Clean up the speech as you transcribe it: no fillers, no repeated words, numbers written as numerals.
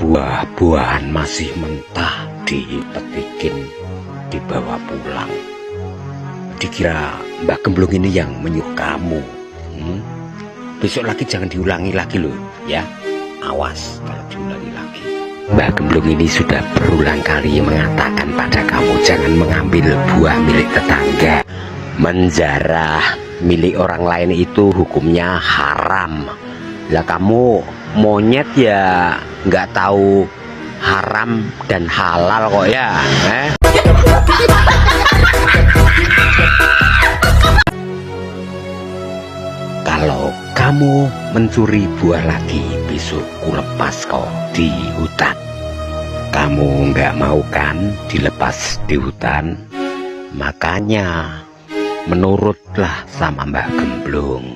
Buah-buahan masih mentah dipetikin, dibawa pulang. Dikira Mbak Gemblung ini yang menyuruh kamu. Besok lagi jangan diulangi lagi loh ya. Awas kalau diulangi lagi. Mbak Gemblung ini sudah berulang kali mengatakan pada kamu jangan mengambil buah milik tetangga. Menjarah milik orang lain itu hukumnya haram. Lah kamu monyet ya nggak tahu haram dan halal kok ya. Kalau kamu mencuri buah lagi, besok kulepas kau di hutan. Kamu nggak mau kan dilepas di hutan? Makanya menurutlah sama Mbak Gemblung.